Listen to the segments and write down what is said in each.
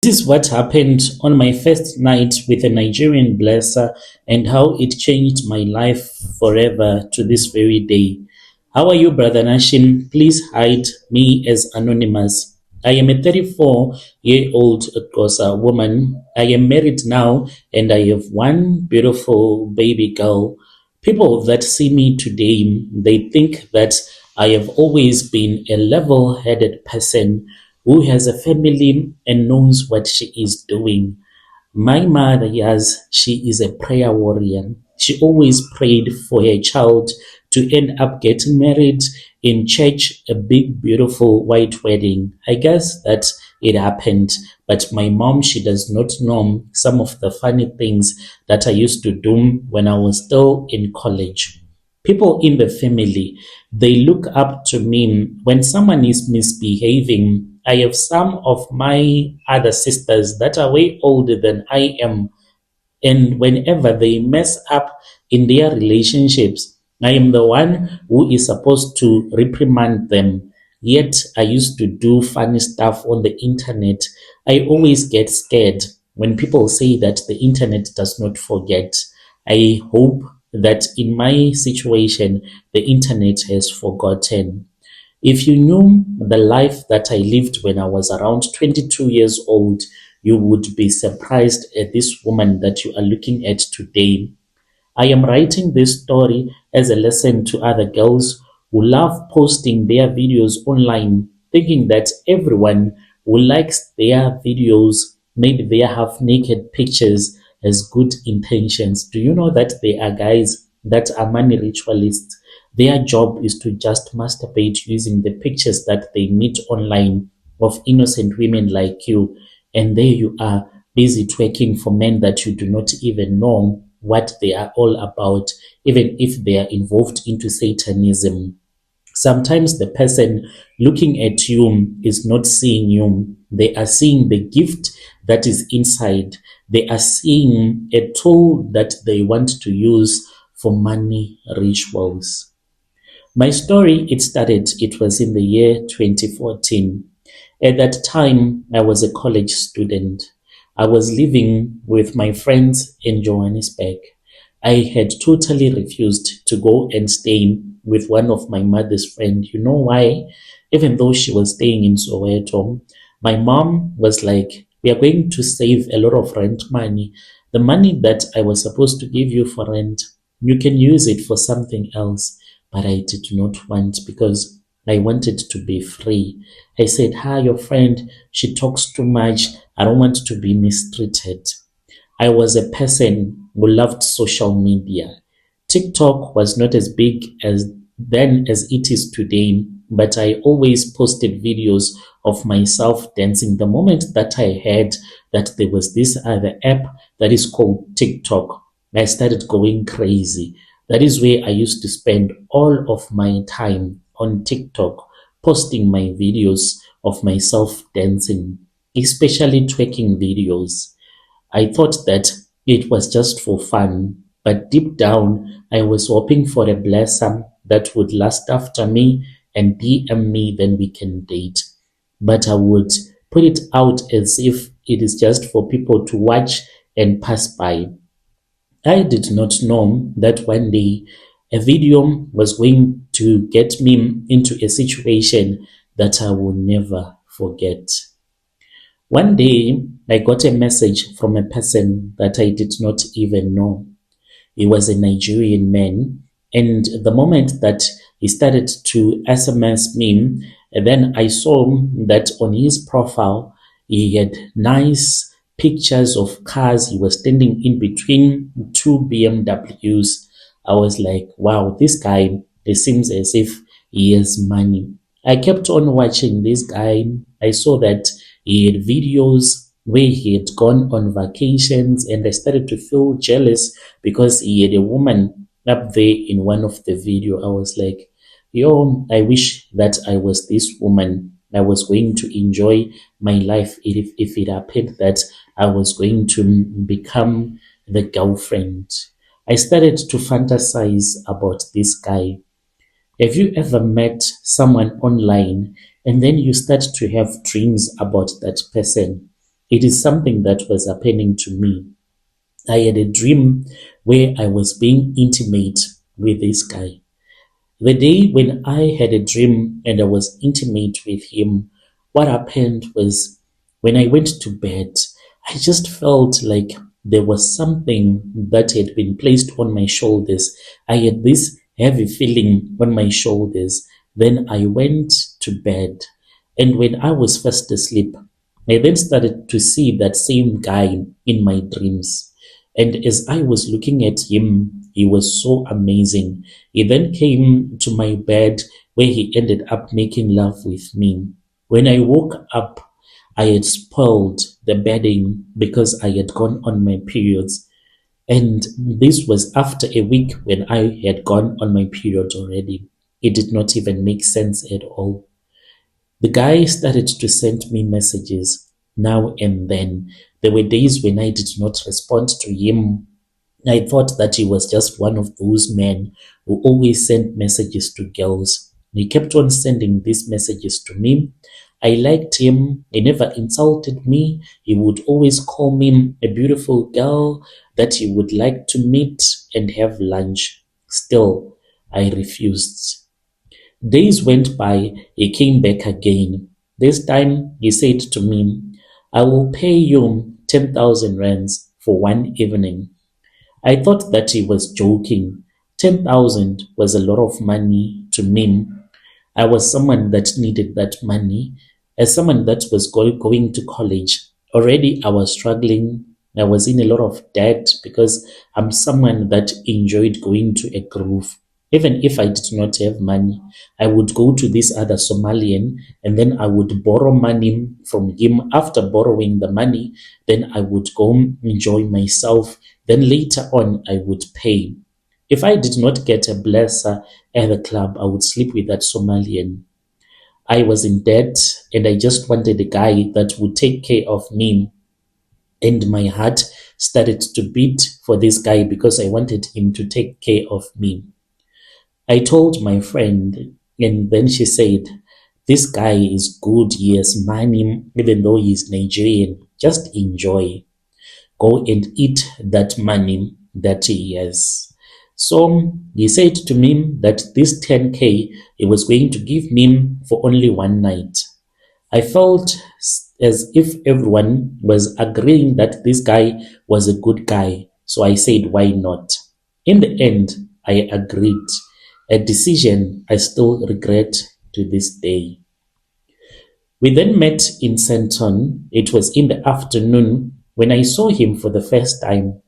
This is what happened on my first night with a Nigerian blesser and how it changed my life forever to this very day. How are you, Brother Nashim? Please hide me as anonymous. I am a 34-year-old Xhosa woman. I am married now and I have one beautiful baby girl. People that see me today, they think that I have always been a level-headed person who has a family and knows what she is doing. My mother, yes, she is a prayer warrior. She always prayed for her child to end up getting married in church, a big, beautiful white wedding. I guess that it happened, but my mom, she does not know some of the funny things that I used to do when I was still in college. People in the family, they look up to me when someone is misbehaving. I have some of my other sisters that are way older than I am, and whenever they mess up in their relationships, I am the one who is supposed to reprimand them. Yet I used to do funny stuff on the internet. I always get scared when people say that the internet does not forget. I hope that in my situation, the internet has forgotten. If you knew the life that I lived when I was around 22 years old, you would be surprised at this woman that you are looking at today. I am writing this story as a lesson to other girls who love posting their videos online, thinking that everyone who likes their videos, maybe their half-naked pictures, has good intentions. Do you know that there are guys that are money ritualists? Their job is to just masturbate using the pictures that they meet online of innocent women like you. And there you are, busy twerking for men that you do not even know what they are all about, even if they are involved into Satanism. Sometimes the person looking at you is not seeing you. They are seeing the gift that is inside. They are seeing a tool that they want to use for money rituals. My story, it was in the year 2014. At that time, I was a college student. I was living with my friends in Johannesburg. I had totally refused to go and stay with one of my mother's friends. You know why? Even though she was staying in Soweto, my mom was like, we are going to save a lot of rent money. The money that I was supposed to give you for rent, you can use it for something else. But I did not want, because I wanted to be free. I said, hi, your friend, she talks too much. I don't want to be mistreated. I was a person who loved social media. TikTok was not as big as then as it is today, but I always posted videos of myself dancing. The moment that I heard that there was this other app that is called TikTok, I started going crazy. That is where I used to spend all of my time on TikTok, posting my videos of myself dancing, especially twerking videos. I thought that it was just for fun, but deep down, I was hoping for a blessing that would last after me and DM me, then we can date. But I would put it out as if it is just for people to watch and pass by. I did not know that one day a video was going to get me into a situation that I will never forget. One day, I got a message from a person that I did not even know. He was a Nigerian man, and the moment that he started to SMS me, then I saw that on his profile, he had nice pictures of cars. He was standing in between two BMWs. I was like, wow, this guy, it seems as if he has money. I kept on watching this guy. I saw that he had videos where he had gone on vacations, and I started to feel jealous because he had a woman up there in one of the video. I was like, yo, I wish that I was this woman. I was going to enjoy my life if it happened that I was going to become the girlfriend. I started to fantasize about this guy. Have you ever met someone online and then you start to have dreams about that person? It is something that was happening to me. I had a dream where I was being intimate with this guy. The day when I had a dream and I was intimate with him, what happened was when I went to bed, I just felt like there was something that had been placed on my shoulders. I had this heavy feeling on my shoulders. Then I went to bed. And when I was fast asleep, I then started to see that same guy in my dreams. And as I was looking at him, he was so amazing. He then came to my bed where he ended up making love with me. When I woke up, I had spoiled the bedding because I had gone on my periods. And this was after a week when I had gone on my period already. It did not even make sense at all. The guy started to send me messages now and then. There were days when I did not respond to him. I thought that he was just one of those men who always sent messages to girls. He kept on sending these messages to me. I liked him. He never insulted me. He would always call me a beautiful girl that he would like to meet and have lunch. Still, I refused. Days went by, he came back again. This time he said to me, I will pay you 10,000 rands for one evening. I thought that he was joking. 10,000 was a lot of money to me. I was someone that needed that money. As someone that was going to college, already I was struggling. I was in a lot of debt because I'm someone that enjoyed going to a groove. Even if I did not have money, I would go to this other Somalian and then I would borrow money from him. After borrowing the money, then I would go enjoy myself. Then later on, I would pay. If I did not get a blesser at the club, I would sleep with that Somalian. I was in debt and I just wanted a guy that would take care of me. And my heart started to beat for this guy because I wanted him to take care of me. I told my friend, and then she said, this guy is good. He has money, even though he's Nigerian. Just enjoy. Go and eat that money that he has. So he said to me that this 10K he was going to give me for only one night. I felt as if everyone was agreeing that this guy was a good guy. So I said, why not? In the end, I agreed. A decision I still regret to this day. We then met in Senton. It was in the afternoon. When I saw him for the first time,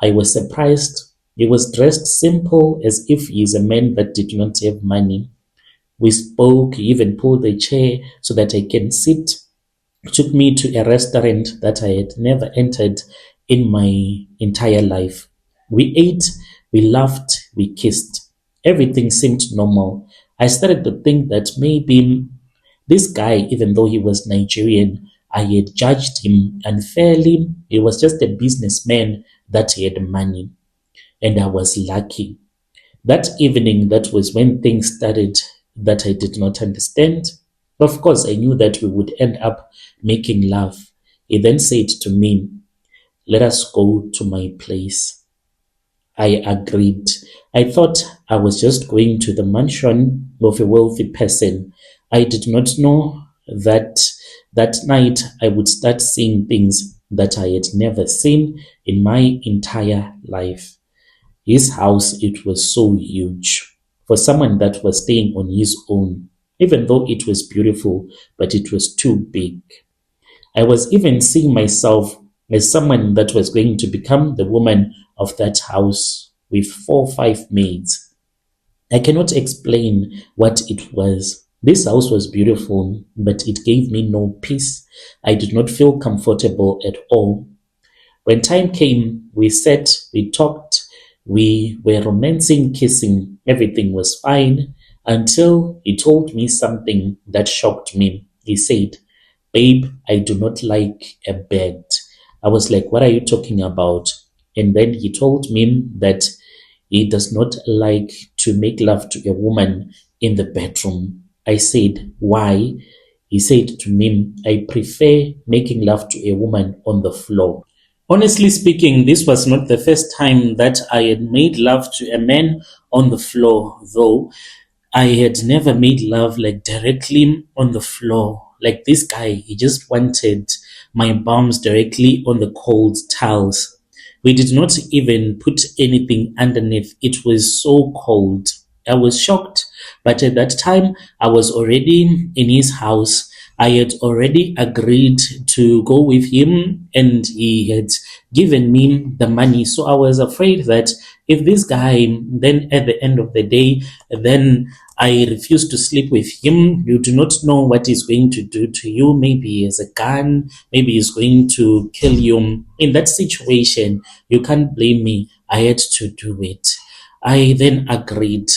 I was surprised. He was dressed simple as if he is a man that did not have money. We spoke. He even pulled a chair so that I can sit. He took me to a restaurant that I had never entered in my entire life. We ate, we laughed, we kissed. Everything seemed normal. I started to think that maybe this guy, even though he was Nigerian, I had judged him unfairly. He was just a businessman that had money, and I was lucky. That evening, that was when things started that I did not understand. Of course, I knew that we would end up making love. He then said to me, let us go to my place. I agreed. I thought I was just going to the mansion of a wealthy person. I did not know that that night I would start seeing things that I had never seen in my entire life. His house, it was so huge for someone that was staying on his own, even though it was beautiful, but it was too big. I was even seeing myself as someone that was going to become the woman of that house with 4 or 5 maids. I cannot explain what it was. This house was beautiful, but it gave me no peace. I did not feel comfortable at all. When time came, we sat, we talked, we were romancing, kissing. Everything was fine until he told me something that shocked me. He said, babe, I do not like a bed. I was like, what are you talking about? And then he told me that he does not like to make love to a woman in the bedroom. I said, why? he said to me, I prefer making love to a woman on the floor. Honestly speaking, this was not the first time that I had made love to a man on the floor, though I had never made love like directly on the floor. Like this guy, he just wanted my bums directly on the cold tiles. We did not even put anything underneath. It was so cold. I was shocked, but at that time, I was already in his house. I had already agreed to go with him, and he had given me the money. So I was afraid that if this guy, then at the end of the day, then I refuse to sleep with him. You do not know what he's going to do to you. Maybe he has a gun. Maybe he's going to kill you. In that situation, you can't blame me. I had to do it. I then agreed.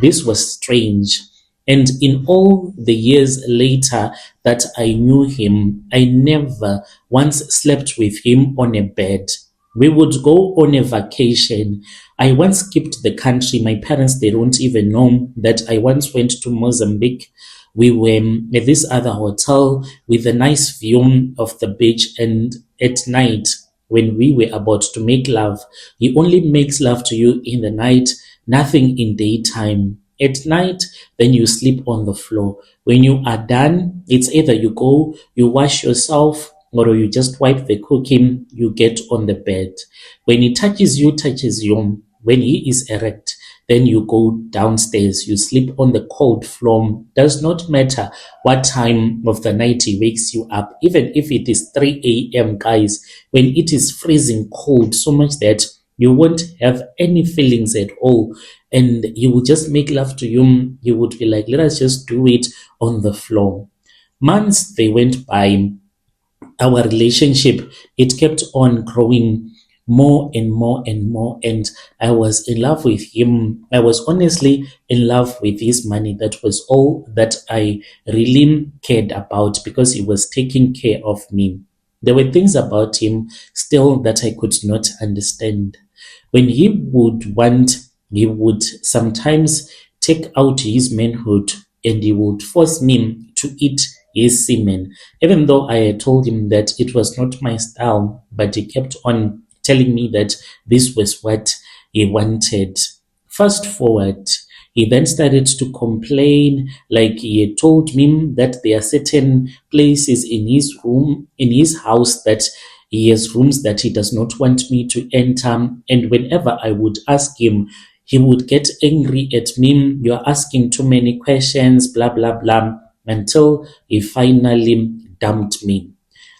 This was strange. And in all the years later that I knew him, I never once slept with him on a bed. We would go on a vacation. I once skipped the country. My parents, they don't even know that I once went to Mozambique. We were at this other hotel with a nice view of the beach. And at night, when we were about to make love, he only makes love to you in the night, nothing in daytime. At night, then you sleep on the floor. When you are done, it's either you go, you wash yourself, or you just wipe the cooking, you get on the bed. When he touches you, touches you. When he is erect, then you go downstairs, you sleep on the cold floor. Does not matter what time of the night he wakes you up, even if it is 3 a.m., guys, when it is freezing cold, so much that you won't have any feelings at all, and he will just make love to you. You would be like, let us just do it on the floor. Months, they went by. Our relationship, it kept on growing more and more and more, and I was in love with him. I was honestly in love with his money. That was all that I really cared about, because he was taking care of me. There were things about him still that I could not understand. When he would want, he would sometimes take out his manhood, and he would force me to eat his semen, even though I had told him that it was not my style, but he kept on telling me that this was what he wanted. Fast forward, he then started to complain, like he had told me that there are certain places in his room, in his house, that he has rooms that he does not want me to enter. And whenever I would ask him, he would get angry at me. You're asking too many questions, blah, blah, blah, until he finally dumped me.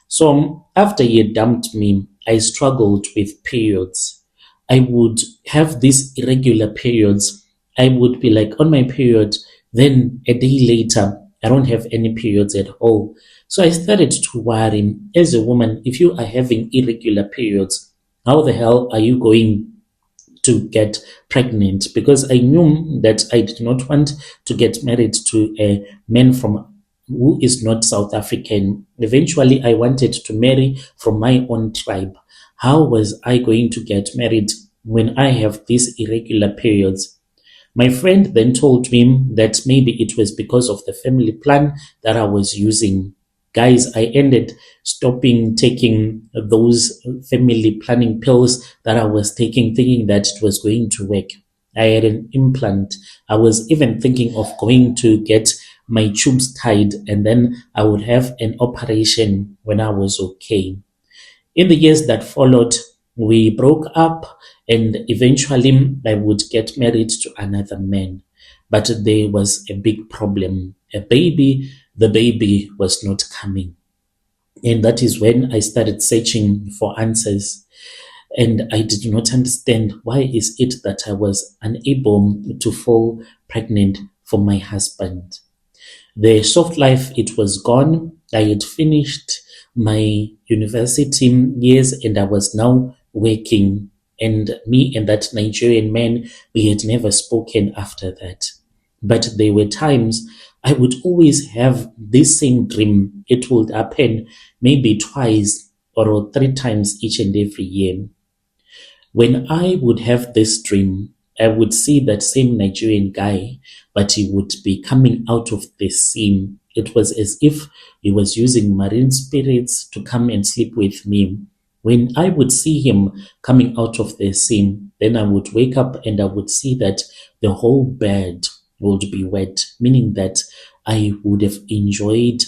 So after he dumped me, I struggled with periods. I would have these irregular periods. I would be like on my period, then a day later, I don't have any periods at all. So I started to worry, as a woman, if you are having irregular periods, how the hell are you going to get pregnant? Because I knew that I did not want to get married to a man from who is not South African. Eventually, I wanted to marry from my own tribe. How was I going to get married when I have these irregular periods? My friend then told me that maybe it was because of the family plan that I was using. Guys, I ended stopping taking those family planning pills that I was taking, thinking that it was going to work. I had an implant. I was even thinking of going to get my tubes tied, and then I would have an operation when I was okay. In the years that followed, we broke up, and eventually I would get married to another man. But there was a big problem. The baby was not coming. And that is when I started searching for answers. And I did not understand, why is it that I was unable to fall pregnant for my husband. The soft life, it was gone. I had finished my university years, and I was now working. And me and that Nigerian man, we had never spoken after that. But there were times I would always have this same dream. It would happen maybe twice or 3 times each and every year. When I would have this dream, I would see that same Nigerian guy, but he would be coming out of the sea, It was as if he was using marine spirits to come and sleep with me. When I would see him coming out of the sea, then I would wake up and I would see that the whole bed would be wet, meaning that I would have enjoyed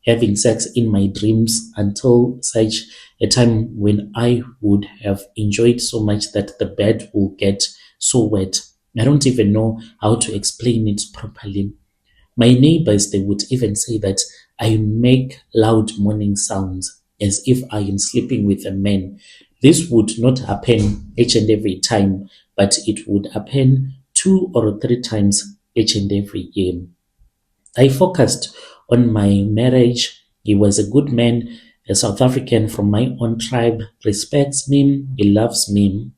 having sex in my dreams until such a time when I would have enjoyed so much that the bed will get so wet. I don't even know how to explain it properly. My neighbors, they would even say that I make loud moaning sounds as if I am sleeping with a man. This would not happen each and every time, but it would happen 2 or 3 times each and every year. I focused on my marriage. He was a good man, a South African from my own tribe, respects me, he loves me.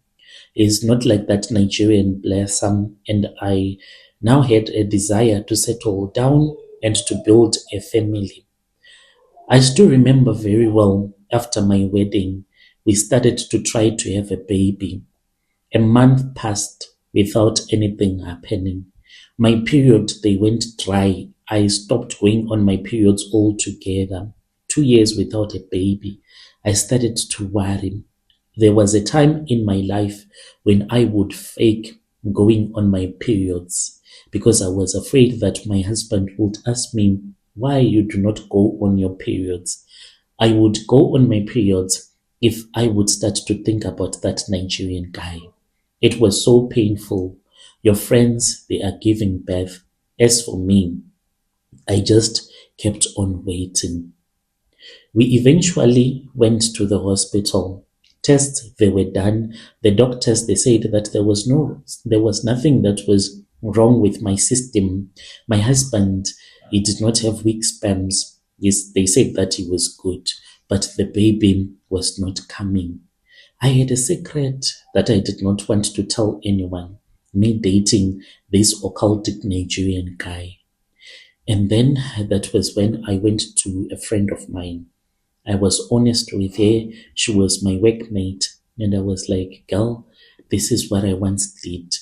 He's not like that Nigerian blessing, and I now had a desire to settle down and to build a family. I still remember very well after my wedding, we started to try to have a baby. A month passed without anything happening. My period, they went dry. I stopped going on my periods altogether. 2 years without a baby. I started to worry. There was a time in my life when I would fake going on my periods because I was afraid that my husband would ask me why you do not go on your periods. I would go on my periods if I would start to think about that Nigerian guy. It was so painful. Your friends, they are giving birth. As for me, I just kept on waiting. We eventually went to the hospital. Tests they were done. The doctors they said that there was nothing that was wrong with my system. My husband, he did not have weak sperms. Yes, they said that he was good, but the baby was not coming. I had a secret that I did not want to tell anyone. Me dating this occultic Nigerian guy. And then that was when I went to a friend of mine. I was honest with her. She was my workmate. And I was like, girl, this is what I once did.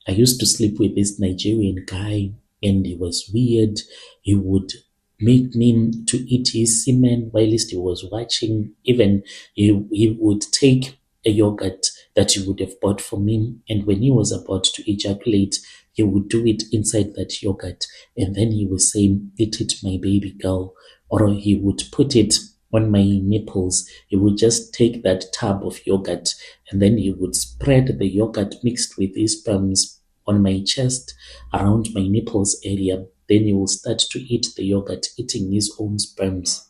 I used to sleep with this Nigerian guy, and he was weird. He would make me to eat his semen whilst he was watching. Even he would take a yogurt that he would have bought for me, and when he was about to ejaculate, he would do it inside that yogurt, and then he would say, eat it, my baby girl, or he would put it on my nipples. He would just take that tub of yogurt and then he would spread the yogurt mixed with his sperms on my chest, around my nipples area. Then he will start to eat the yogurt, eating his own sperms.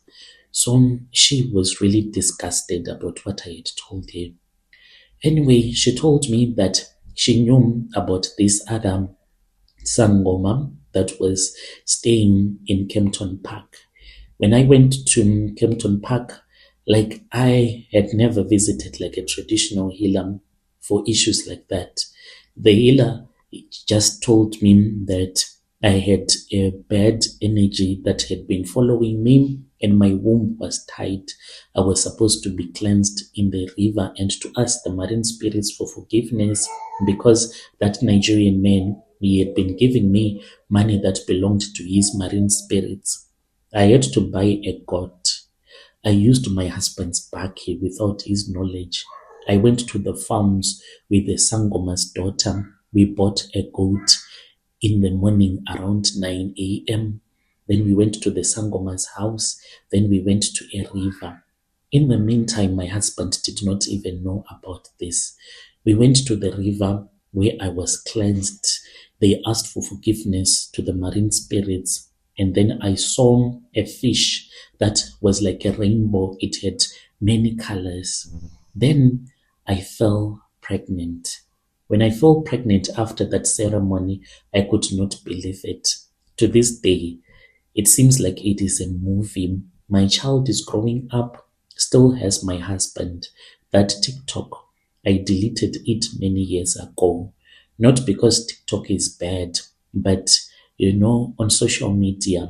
So she was really disgusted about what I had told her. Anyway, she told me that she knew about this other Sangoma that was staying in Kempton Park. When I went to Kempton Park, like I had never visited like a traditional healer for issues like that. The healer just told me that I had a bad energy that had been following me and my womb was tight. I was supposed to be cleansed in the river and to ask the marine spirits for forgiveness because that Nigerian man, he had been giving me money that belonged to his marine spirits. I had to buy a goat. I used my husband's bakkie without his knowledge. I went to the farms with the Sangoma's daughter. We bought a goat in the morning around 9 a.m. Then we went to the Sangoma's house. Then we went to a river. In the meantime, my husband did not even know about this. We went to the river where I was cleansed. They asked for forgiveness to the marine spirits. And then I saw a fish that was like a rainbow. It had many colors. Then I fell pregnant. When I fell pregnant after that ceremony, I could not believe it. To this day, it seems like it is a movie. My child is growing up, still has my husband. That TikTok, I deleted it many years ago. Not because TikTok is bad, but on social media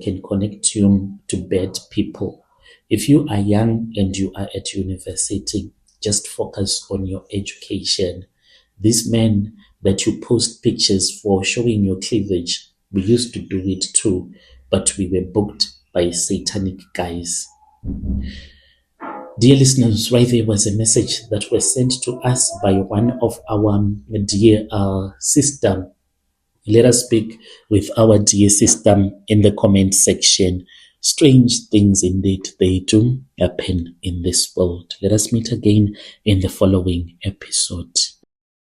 can connect you to bad people. If you are young and you are at university, just focus on your education. These men that you post pictures for showing your cleavage, We used to do it too, but we were booked by satanic guys. Dear listeners, right there was a message that was sent to us by one of our dear sister. Let us speak with our dear sister in the comment section. Strange things indeed they do happen in this world. Let us meet again in the following episode.